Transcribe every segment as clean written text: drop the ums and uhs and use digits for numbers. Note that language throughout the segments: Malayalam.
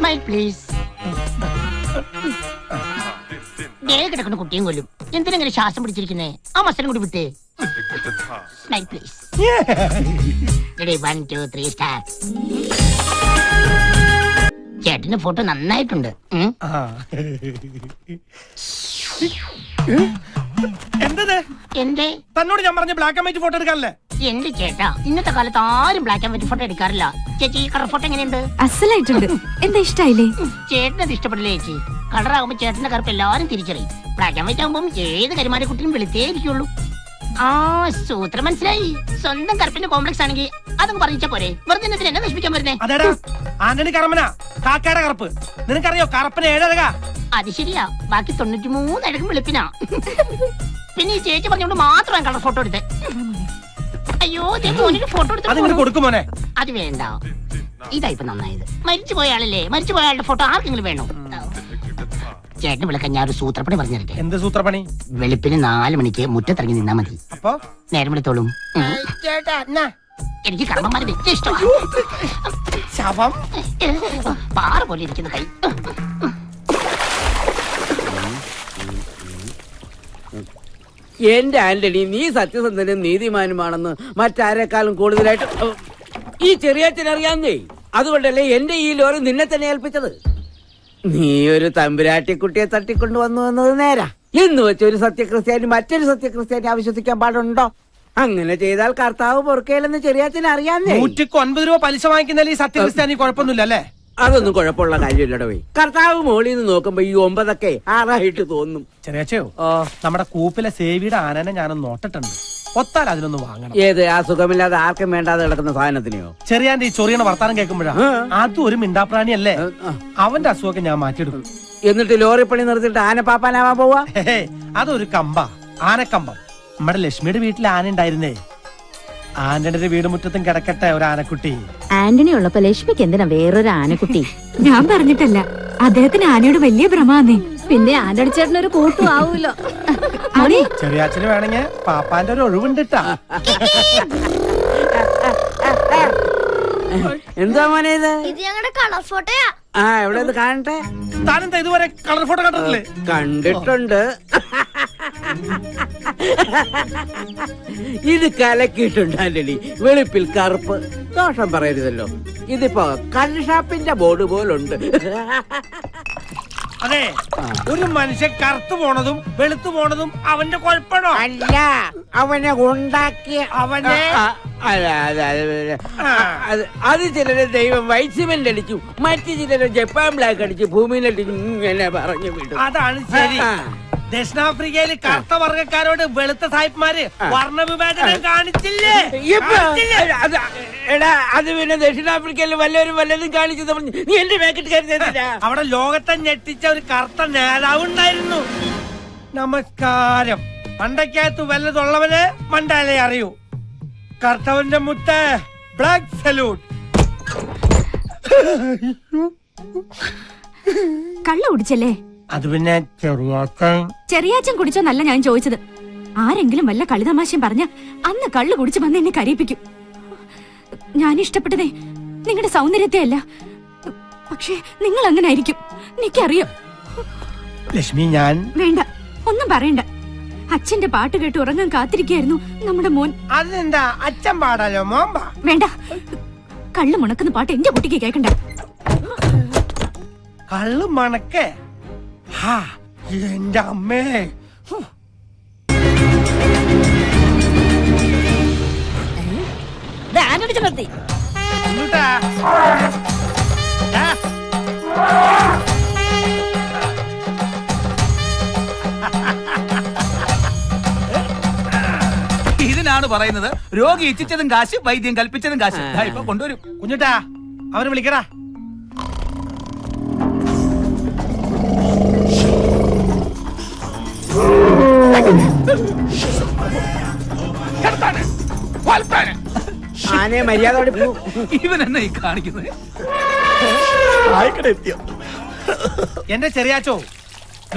Smile please. കിടക്കുന്ന കുട്ടിയും കൊല്ലും. എന്തിനെങ്ങനെ ശ്വാസം പിടിച്ചിരിക്കുന്നേ? ആ മസലും കൂടി വിട്ടേ. Smile please. 1 2 3 സ്റ്റാർട്ട്. ചേട്ടന്റെ ഫോട്ടോ നന്നായിട്ടുണ്ട്. എന്തേ തന്നോട് ഞാൻ പറഞ്ഞ ബ്ലാക്ക് ആൻഡ് വൈറ്റ് ഫോട്ടോ എടുക്കാനല്ലേ? എന്റെ ചേട്ടാ, ഇന്നത്തെ കാലത്ത് ആരും ബ്ലാക്ക് ആൻഡ് വൈറ്റ് ഫോട്ടോ എടുക്കാറില്ല. ചേച്ചി കളർ ഫോട്ടോ എങ്ങനെയുണ്ട്? അസലായിട്ടുണ്ട്. എന്താ ഇഷ്ടായില്ലേ? ചേട്ടനത് ഇഷ്ടപ്പെടില്ലേ ചേച്ചി? കളറാകുമ്പോ ചേട്ടന്റെ കറുപ്പ് എല്ലാരും തിരിച്ചറിയും. ബ്ലാക്ക് ആൻഡ് വൈറ്റ് ആകുമ്പോൾ ഏത് കരിമാരക്കുട്ടിയും വെളുത്തേ ഇരിക്കുള്ളൂ. ആ സൂത്രം മനസ്സിലായി. സ്വന്തം കറുപ്പിന്റെ കോംപ്ലക്സ് ആണെങ്കിൽ അതങ്ങ് പറഞ്ഞാ പോരെ. വെറുതെ എന്നെ നശിപ്പിക്കാൻ വരുന്നേ? അതേടാ ആന്റണി കറമന കാക്കയുടെ കറുപ്പ്. നിനക്കറിയോ കറുപ്പിന് 7 അഴകാ? അത് ശരിയാ. ബാക്കി 93 അഴകും വെളുപ്പിനാ. പിന്നെ ഈ ചേച്ചി പറഞ്ഞോണ്ട് മാത്രം കളർ ഫോട്ടോ എടുത്തേ. അയ്യോ ഫോട്ടോ എടുത്ത്. അത് വേണ്ട. ഇതായിപ്പോ നന്നായത്. മരിച്ചുപോയ ആളല്ലേ? മരിച്ചുപോയ ആളുടെ ഫോട്ടോ ആർക്കെങ്കിലും വേണോ? ചേട്ടന് വിളിക്കാൻ ഞാൻ ഒരു സൂത്രപ്പണി പറഞ്ഞിരട്ടെ. എന്ത് സൂത്രപ്പണി? വെളുപ്പിന് 4 മണിക്ക് മുറ്റത്തിറങ്ങി നിന്നാ മതി. അപ്പൊ നേരം വിളിത്തോളും. എനിക്ക് കർമ്മന്മാരെ വലിയ ഇഷ്ടമാണ്. പാറ പോലെ ഇരിക്കുന്ന കൈ. എന്റെ ആന്റണി, നീ സത്യസന്ധനും നീതിമാനുമാണെന്ന് മറ്റാരെക്കാളും കൂടുതലായിട്ട് ഈ ചെറിയച്ഛനറിയാന്നേ. അതുകൊണ്ടല്ലേ എന്റെ ഈ ലോറി നിന്നെ തന്നെ ഏൽപ്പിച്ചത്. നീ ഒരു തമ്പുരാട്ടിക്കുട്ടിയെ തട്ടിക്കൊണ്ടുവന്നു എന്നത് നേരാ. എന്ന് വെച്ച് ഒരു സത്യക്രിസ്ത്യാനി മറ്റൊരു സത്യക്രിസ്ത്യാനി അവിശ്വസിക്കാൻ പാടുണ്ടോ? അങ്ങനെ ചെയ്താൽ കർത്താവ് പൊറുക്കയിലെന്ന് ചെറിയച്ഛന് അറിയാന്നേ. 109 രൂപ പലിശ വാങ്ങിക്കുന്നതിൽ ഈ സത്യക്രിസ്ത്യാനി കുഴപ്പമൊന്നുമില്ല അല്ലേ? അതൊന്നും കുഴപ്പമുള്ള കാര്യമില്ലടോ. കർത്താവ് മോളിൽ നിന്ന് നോക്കുമ്പോ ഈ 9 ഒക്കെ 6 തോന്നും. ചെറിയച്ചോ, നമ്മുടെ കൂപ്പിലെ സേവിയുടെ ആനനെ ഞാനൊന്ന് നോട്ടിട്ടുണ്ട്. ഒത്താൽ അതിനൊന്ന് വാങ്ങണം. ഏത്? ആ സുഖമില്ലാതെ ആർക്കും വേണ്ടാതെ കിടക്കുന്ന സാധനത്തിനെയോ? ചെറിയാന്റെ ഈ ചൊറിയണ വർത്താനം കേൾക്കുമ്പോഴാ അതും ഒരു മിണ്ടാപ്രാണിയല്ലേ? അവന്റെ അസുഖമൊക്കെ ഞാൻ മാറ്റിയെടുക്കും. എന്നിട്ട് ലോറി പണി നിർത്തിയിട്ട് ആനപ്പാപ്പാനാവാൻ പോവാ? അതൊരു കമ്പ, ആനക്കമ്പം. നമ്മുടെ ലക്ഷ്മിയുടെ വീട്ടിൽ ആന ഉണ്ടായിരുന്നേ. ആന്റണിയുടെ വീട് മുറ്റത്തും കിടക്കട്ടെ ഒരു ആനക്കുട്ടി. ആന്റണി ഉള്ളപ്പോ ലക്ഷ്മിക്ക് എന്തിനാ വേറൊരു ആനക്കുട്ടി? ഞാൻ പറഞ്ഞിട്ടല്ല, അദ്ദേഹത്തിന് ആനയോട് വലിയ ഭ്രമാന്നേ. പിന്നെ ആന്റണി ചേട്ടനൊരു കൂട്ടും ആവൂല്ലോ. ചെറിയാച്ചന് വേണമെങ്കിൽ പാപ്പാന്റെ ഒരു ഒഴിവുണ്ടിട്ടാ. എന്താ മോനെ ഇത്? ഇത് ഞങ്ങളുടെ കളർ ഫോട്ടോയാ. ആ, എവിടെ ഇത് കാണട്ടെ. താനെന്താ ഇതുവരെ കളർ ഫോട്ടോ കണ്ടിട്ടില്ലേ? കണ്ടിട്ടുണ്ട്. ഇത് കലക്കിയിട്ടുണ്ട് ആന്റണി. വെളുപ്പിൽ കറുപ്പ്. ദോഷം പറയരുതല്ലോ. ഇതിപ്പോ കള്ള് ഷാപ്പിന്റെ ബോർഡ് പോലുണ്ട്. അതെ, ഒരു മനുഷ്യൻ കറുത്തു പോണതും വെളുത്തു പോണതും അവന്റെ കുഴപ്പമാണോ? അല്ല, അവനെ ഉണ്ടാക്കിയ അവനെ. അത് ചിലരെ ദൈവം വൈറ്റ് സിമെന്റ് അടിച്ചു, മറ്റു ചിലരെ ജപ്പാൻ ബ്ലാക്ക് അടിച്ചു ഭൂമിയിലടിച്ചു ഇങ്ങനെ പറഞ്ഞു വിടും. അതാണ് ശരി. ദക്ഷിണാഫ്രിക്കയില് കറുത്ത വർഗക്കാരോട് വെളുത്ത സായിപ്പ്മാര് വർണ്ണവിവേചനം കാണിച്ചില്ലേ? എടാ, അത് പിന്നെ ദക്ഷിണാഫ്രിക്കയിൽ വല്ലതും കാണിച്ചത് നീ എന്റെ പാക്കറ്റ് കരുതില്ല. അവിടെ ലോകത്തെ ഞെട്ടിച്ച ഒരു കറുത്ത നേതാവ് ഉണ്ടായിരുന്നു. നമസ്കാരം. മണ്ടയ്ക്കകത്ത് വല്ലതുള്ളവന് മണ്ടാലേ അറിയൂ. കർത്തവന്റെ മുത്ത് ബ്ലാക്ക് സല്യൂട്ട്. കള്ള കുടിച്ചല്ലേ? അത് പിന്നെ ചെറിയാച്ചൻ കുടിച്ചോന്നല്ല ഞാൻ ചോദിച്ചത്. ആരെങ്കിലും വല്ല കളിതമാശയും പറഞ്ഞ അന്ന് കള്ളു കുടിച്ചു വന്ന് എന്നെ കരയിപ്പിക്കും. ഞാൻ ഇഷ്ടപ്പെട്ടതേ നിങ്ങളുടെ സൗന്ദര്യത്തെ അല്ല, പക്ഷേ നിങ്ങൾ അങ്ങനെ ആയിരിക്കും, എനിക്കറിയാം. ലക്ഷ്മി, ഞാൻ വേണ്ട, ഒന്നും പറയണ്ട. അച്ഛന്റെ പാട്ട് കേട്ട് ഉറങ്ങാൻ കാത്തിരിക്കായിരുന്നു നമ്മുടെ മോൻ. അതെന്താ അച്ഛൻ പാടാലോ മോൻ? വേണ്ട, കള്ളു മുണക്കുന്ന പാട്ട് എന്റെ കുട്ടിക്ക് കേൾക്കണ്ട. കള്ളു മണക്കേ? എന്റെ അമ്മേ. നിർത്തി ഇതിനാണ് പറയുന്നത് രോഗി ഇച്ഛിച്ചതും കാശ്, വൈദ്യം കൽപ്പിച്ചതും കാശ്. ഇപ്പൊ കൊണ്ടുവരും. കുഞ്ഞുട്ടാ, അവന് വിളിക്കടാ. ആനയെ മര്യാദ ഇവൻ എന്നെ ഈ കാണിക്കുന്നത്. എന്റെ ചെറിയാച്ചോ,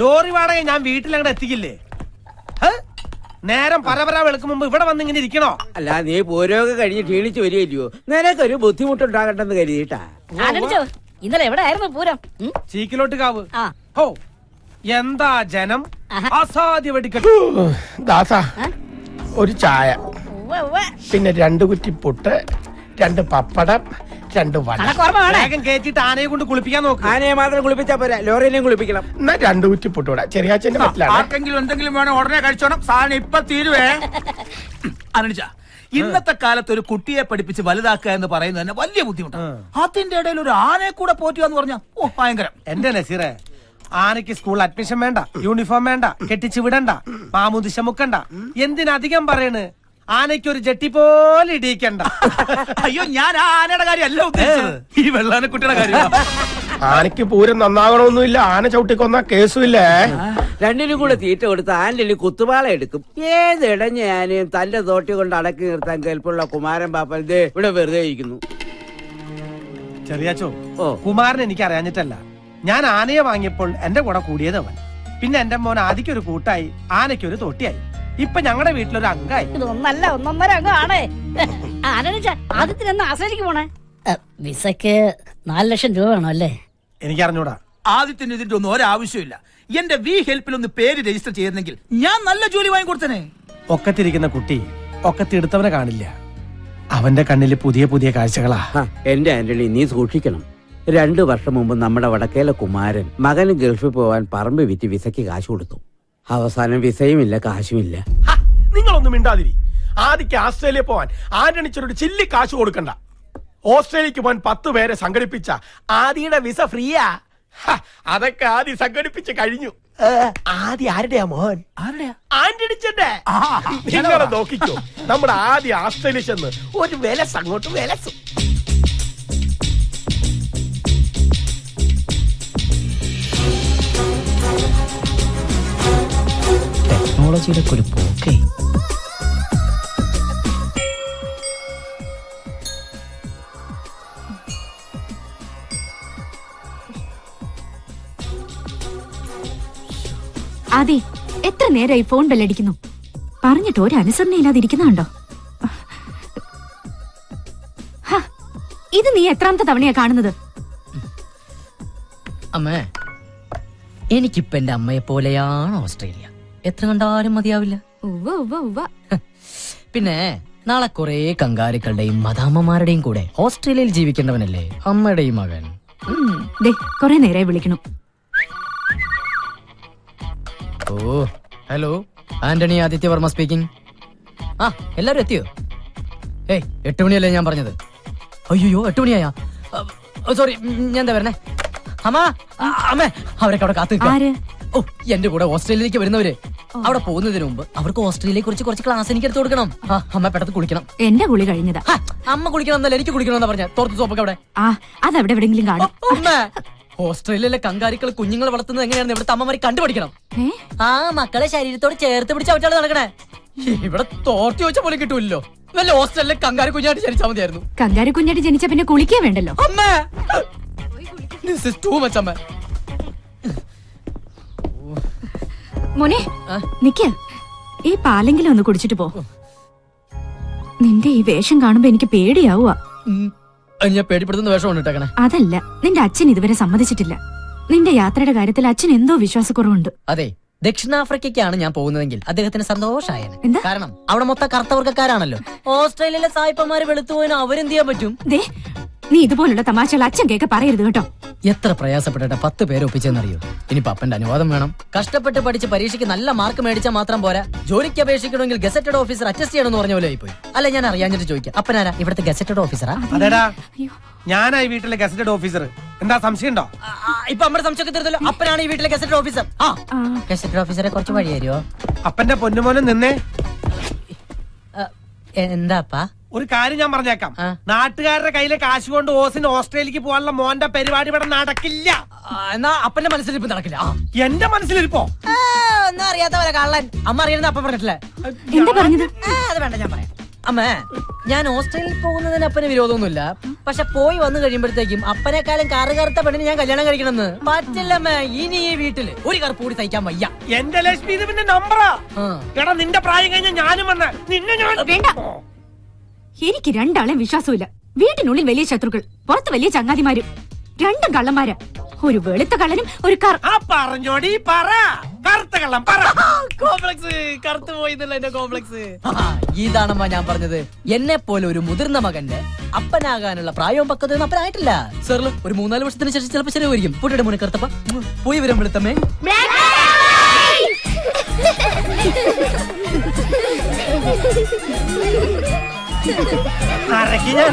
ലോറി വാടക ഞാൻ വീട്ടിലങ്ങടെ എത്തിക്കില്ലേ? നേരം പരപര വെളുക്കും മുമ്പ് ഇവിടെ വന്ന് ഇങ്ങനെ ഇരിക്കണോ? അല്ല, നീ പൂരമൊക്കെ കഴിഞ്ഞ് ക്ഷീണിച്ച് വരികയില്ലയോ? നിനക്കൊരു ബുദ്ധിമുട്ടുണ്ടാകട്ടെന്ന് കരുതിയിട്ടാ. ഇന്നലെ എവിടെ ആയിരുന്നു പൂരം? ചീക്കിലോട്ട് കാവ്. ആ. ഹോ എന്താ ജനം, അസാധ്യ വെടിക്കെട്ട്. ദാസ ഒരു ചായ, ഉവ്വ് ഉവ്വ്. പിന്നെ 2 കുറ്റി പുട്ട്, 2 പപ്പടം, 2 വട. കണക്കോർമ്മ വേണേ. വേഗം കയറ്റിട്ട് ആനയെ കൊണ്ട് കുളിപ്പിക്കാൻ നോക്ക്. ആനയെ മാത്രം കുളിപ്പിച്ചാ പോരാ, ലോറിനെയും കുളിപ്പിക്കണം. എന്നാ 2 കുറ്റി പുട്ട് കൂടെ. ചെറിയാച്ചന്റെ പറ്റിലാണ്. ആർക്കെങ്കിലും എന്തെങ്കിലും വേണം ഉടനെ കഴിച്ചോണം. സാധനം ഇപ്പൊ തീരുവേ. അനുജ, ഇന്നത്തെ കാലത്ത് ഒരു കുട്ടിയെ പഠിപ്പിച്ച് വലുതാക്കുക എന്ന് പറയുന്നത് തന്നെ വലിയ ബുദ്ധിമുട്ടാണ്. അതിന്റെ ഇടയിൽ ഒരു ആനയെ കൂടെ പോറ്റുക എന്ന് പറഞ്ഞാൽ ഭയങ്കരം. എന്റെ നസീറെ, ആനയ്ക്ക് സ്കൂൾ അഡ്മിഷൻ വേണ്ട, യൂണിഫോം വേണ്ട, കെട്ടിച്ചു വിടണ്ട, മാമുദിശ മുക്കണ്ട. എന്തിനധികം പറയണ്, ആനയ്ക്ക് ഒരു ജട്ടി പോലെ ഇടിയിക്കണ്ട. അയ്യോ, ഞാൻ ആ ആനയുടെ കാര്യമല്ല ഉദ്ദേശിച്ചത്, ഈ വെള്ളാനക്കുട്ടിയുടെ കാര്യം. ആനയ്ക്ക് പൂരം നന്നാകണമെന്നില്ല, ആന ചവിട്ടിക്കൊന്ന കേസുമില്ലേ. രണ്ടിനും കൂടെ തീറ്റ കൊടുത്ത് ആന്റണി കുത്തുപാള എടുക്കും. ഏത് ഇടഞ്ഞ ആനയും തന്റെ തോട്ടി കൊണ്ട് അടക്കി നിർത്താൻ കേൾപ്പുള്ള കുമാരൻ പാപ്പൻ ദേ ഇവിടെ വെറുതെ ഇരിക്കുന്നു. ചെറിയാച്ചോ, ഓ. കുമാരൻ എനിക്ക് അറിയാഞ്ഞിട്ടല്ല. ഞാൻ ആനയെ വാങ്ങിയപ്പോൾ എന്റെ കൂടെ കൂടിയത് അവൻ. പിന്നെ എന്റെ മോൻ ആദിക്കൊരു കൂട്ടായി, ആനയ്ക്കൊരു തോട്ടിയായി. ഇപ്പൊ ഞങ്ങളുടെ വീട്ടിലൊരു അംഗമായി. ഇത് ഒന്നല്ല 1.5 അംഗമാണേ. ആനച്ച ആദ്യത്തിനെന്ന് ആശ്രയിക്ക് പോണേ. വിസക്ക് 4 ലക്ഷം രൂപ വേണം അല്ലേ? എനിക്കറിഞ്ഞൂടാ. ആദ്യത്തിന് ഇതിന്റെ ഒന്നും ഒരാവശ്യമില്ല. എന്റെ വി ഹെൽപ്പിൽ ഒന്ന് പേര് രജിസ്റ്റർ ചെയ്യുന്നെങ്കിൽ ഞാൻ നല്ല ജോലി വാങ്ങി കൊടുത്തനെ. ഒക്കത്തിരിക്കുന്ന കുട്ടി ഒക്കത്തിടുത്തവനെ കാണില്ല. അവന്റെ കണ്ണില് പുതിയ പുതിയ കാഴ്ചകളാ. എന്റെ ആന്റണി, നീ സൂക്ഷിക്കണം. 2 വർഷം മുമ്പ് നമ്മുടെ വടക്കേലെ കുമാരൻ മകന് ഗൾഫിൽ പോവാൻ പറമ്പ് വിറ്റ് വിസയ്ക്ക് കാശ് കൊടുത്തു. അവസാനം വിസയുമില്ല, കാശുമില്ല. നിങ്ങളൊന്നും മിണ്ടാതിരി. ആദിക്ക് ഓസ്ട്രേലിയ പോവാൻ ആന്റണിച്ചൊരു ചില്ലി കാശ് കൊടുക്കണ്ട. ഓസ്ട്രേലിയക്ക് പോകാൻ 10 പേരെ സംഘടിപ്പിച്ച ആദിയുടെ വിസ ഫ്രീയാ. അതൊക്കെ ആദ്യം സംഘടിപ്പിച്ച് കഴിഞ്ഞു. ആദ്യം ആരുടെയാ മോൻ? ആന്റണിച്ചന്റെ. നിങ്ങളെ നോക്കിക്കോ, നമ്മുടെ ആദ്യം ഓസ്ട്രേലിയ ചെന്ന് ഒരു വിലസ് അങ്ങോട്ട് വിലസും. ടെക്നോളജിയുടെ ഒരു പോക്കേ. അതെ, എത്ര നേരമായി ഫോൺ ബെല്ലടിക്കുന്നു. പറഞ്ഞിട്ട് ഒരു അനുസരണ ഇല്ലാതിരിക്കുന്നുണ്ടോ? ഇത് നീ എത്രാമത്തെ തവണയാ കാണുന്നത്? അമ്മേ, എനിക്കിപ്പോ എന്റെ അമ്മയെ പോലെയാണ് ഓസ്ട്രേലിയ. എത്ര കണ്ടാലും മതിയാവില്ല. പിന്നെ നാളെ കുറെ കങ്കാരുക്കളുടെയും മദാമ്മമാരുടെയും കൂടെ ഓസ്ട്രേലിയയിൽ ജീവിക്കേണ്ടവനല്ലേ അമ്മയുടെയും മകൻ. കൊറേ നേരമായി വിളിക്കണു. ഓ, ഹലോ, ആന്റണി ആദിത്യവർമ്മ സ്പീക്കിംഗ്. ആ, എല്ലാരും എത്തിയോ? 8 മണിയല്ലേ ഞാൻ പറഞ്ഞത്? അയ്യോ, 8 മണിയായാ? സോറി, ഞാൻ എന്താ വരണേ? അമ്മേ, അവരൊക്കെ അവിടെ കാത്തു നിൽക്കാം. ഓ, എന്റെ കൂടെ ഓസ്ട്രേലിയയിലേക്ക് വരുന്നവര് അവിടെ പോകുന്നതിന് മുമ്പ് അവർക്ക് ഓസ്ട്രേലിയയെ കുറിച്ച് കുറച്ച് ക്ലാസ് എനിക്ക് എടുത്ത് കൊടുക്കണം. അമ്മ പെട്ടെന്ന് കുളിക്കണം. എന്റെ കുളി കഴിഞ്ഞതാ. അമ്മ കുളിക്കണം എന്നല്ല, എനിക്ക് കുളിക്കണം എന്നാ പറഞ്ഞ. തോർത്ത് സോപ്പൊക്കെ അവിടെ. അതവിടെ എവിടെങ്കിലും കാണും. ഓസ്ട്രേലിയയിലെ കങ്കാരികൾ കുഞ്ഞുങ്ങളെ വളർത്തുന്നത് എങ്ങനെയാണെന്ന് ഇവിടുത്തെ അമ്മമാരി കണ്ടുപിടിക്കണം. ആ മക്കളെ ശരീരത്തോട് ചേർത്ത് പിടിച്ച് അവറ്റാണ് നടക്കണേ. ഇവിടെ തോർത്തി വെച്ച പോലെ കിട്ടൂല്ലോ. വല്ല ഓസ്ട്രേലിയയിലെ കങ്കാരി കുഞ്ഞായിട്ട് ജനിച്ചാൽ മതിയായിരുന്നു. കങ്കാരി കുഞ്ഞായിട്ട് ജനിച്ച പിന്നെ കുളിക്കേ വേണ്ടല്ലോ. അമ്മേ, this is too much, അമ്മേ. മോനെ, നിക്ക്. ഈ പാലെങ്കിലും ഒന്ന് കുടിച്ചിട്ട് പോ. നിന്റെ ഈ വേഷം കാണുമ്പോ എനിക്ക് പേടിയാവുക. ഞാൻ പേടിപ്പെടുത്തുന്ന വേഷമാണ് ഇട്ടേക്കണേ. അതല്ല, നിന്റെ അച്ഛൻ ഇതുവരെ സമ്മതിച്ചിട്ടില്ല. നിന്റെ യാത്രയുടെ കാര്യത്തിൽ അച്ഛൻ എന്തോ വിശ്വാസക്കുറവുണ്ട്. അതെ, ദക്ഷിണാഫ്രിക്കയ്ക്കാണ് ഞാൻ പോകുന്നതെങ്കിൽ അദ്ദേഹത്തിന് സന്തോഷായേനെ. കാരണം അവിടെ മൊത്തം കറുത്തവർക്കാരാണല്ലോ. ഓസ്ട്രേലിയയിലെ സായിപ്പന്മാര് വെളുത്തുപോയിന് അവരെന്ത് ചെയ്യാൻ പറ്റും? നീ ഇതുപോലുള്ള തമാശകൾ അച്ഛൻ കേക്ക് പറയരുത് കേട്ടോ. എത്ര പ്രയാസപ്പെട്ടിട്ട് 10 പേരെ ഒപ്പിച്ചെന്നറിയോ? ഇനി പപ്പന്റെ അനുവാദം വേണം. കഷ്ടപ്പെട്ട് പഠിച്ച് പരീക്ഷയ്ക്ക് നല്ല മാർക്ക് മേടിച്ചാൽ മാത്രം പോരാ, ജോലിക്ക് അപേക്ഷിക്കണമെങ്കിൽ ഗസറ്റഡ് ഓഫീസർ അറ്റസ്റ്റ് ചെയ്യണമെന്ന് പറഞ്ഞ പോലെ ആയിപ്പോയി. അല്ല, ഞാൻ അറിയാഞ്ഞിട്ട് ചോദിക്കാം, അപ്പനാരാ ഇവിടുത്തെ ഗസറ്റഡ് ഓഫീസറാ? അതെടാ, ഞാനായി വീട്ടിലെ ഗസറ്റഡ് ഓഫീസർ. എന്താ സംശയം ഉണ്ടോ? ഇപ്പൊ നമ്മുടെ സംശയമൊക്കെ തീർത്തല്ലോ. അപ്പനാണ് ഈ വീട്ടിലെ ഗസറ്റഡ് ഓഫീസർ. ഗസറ്റഡ് ഓഫീസറെ കുറച്ച് വഴി തരുമോ? അപ്പന്റെ പൊന്നുമോനും നിന്നേ. എന്താപ്പാ? ഒരു കാര്യം ഞാൻ പറഞ്ഞേക്കാം. നാട്ടുകാരുടെ കയ്യിലെ കാശ് കൊണ്ട് ഓസിന് ഓസ്ട്രേലിയക്ക് പോകാനുള്ള മോന്റെ പരിപാടി ഇവിടെ നടക്കില്ല. എന്നാ അപ്പന്റെ മനസ്സിലിരിപ്പ് നടക്കില്ല. എന്റെ മനസ്സിലിരിപ്പോ ഒന്നും അറിയാത്ത പോലെ കള്ളൻ. അമ്മ അറിയുന്നത് അപ്പ പറഞ്ഞിട്ടില്ലേ? എന്താ പറഞ്ഞത്? അത് വേണ്ട, ഞാൻ പറയാം. അമ്മേ, ഞാൻ ഓസ്ട്രേലിയയിൽ പോകുന്നതിന് അപ്പന് വിരോധമൊന്നുമില്ല. പക്ഷെ പോയി വന്നു കഴിയുമ്പോഴത്തേക്കും അപ്പനെക്കാളും കറു കറുത്ത പെണ്ണിന് ഞാൻ കല്യാണം കഴിക്കണമെന്ന് പറ്റില്ലമ്മേ. ഇനി ഈ വീട്ടില് ഒരു കറുപ്പ് കൂടി സഹിക്കാൻ വയ്യ. എന്റെ ലക്ഷ്മി ഇതിന്റെ നമ്പറാ. എടാ, നിന്റെ പ്രായം കഴിഞ്ഞ ഞാനും വന്ന നിന്നെ ഞാൻ വേണ്ട. എനിക്ക് രണ്ടാളെ വിശ്വാസമില്ല. വീട്ടിനുള്ളിൽ വലിയ ശത്രുക്കൾ, പുറത്ത് വലിയ ചങ്ങാതിമാരും. രണ്ടും കള്ളന്മാരാ. ഒരു വെളുത്ത കള്ളനും ഒരു ആ പറഞ്ഞോടി പറ, കറുത്ത കള്ളം പറ. കോംപ്ലക്സ് കറുത്തു പോയിന്നല്ലോ എന്റെ കോംപ്ലക്സ്. ഇതാണമ്മ ഞാൻ പറഞ്ഞത്. എന്നെ പോലെ ഒരു മുതിർന്ന മകന്റെ അപ്പനാകാനുള്ള പ്രായവും പക്വതയൊന്നും അപ്പനായിട്ടില്ല. സാറില് ഒരു 3-4 വർഷത്തിന് ശേഷം ചിലപ്പോ ശരിയായിരിക്കും. പൊട്ടിയുടെ മോനെ കറുത്തപ്പ പോയി വരും വെളുത്തമ്മേ. അരക്കി ഞാൻ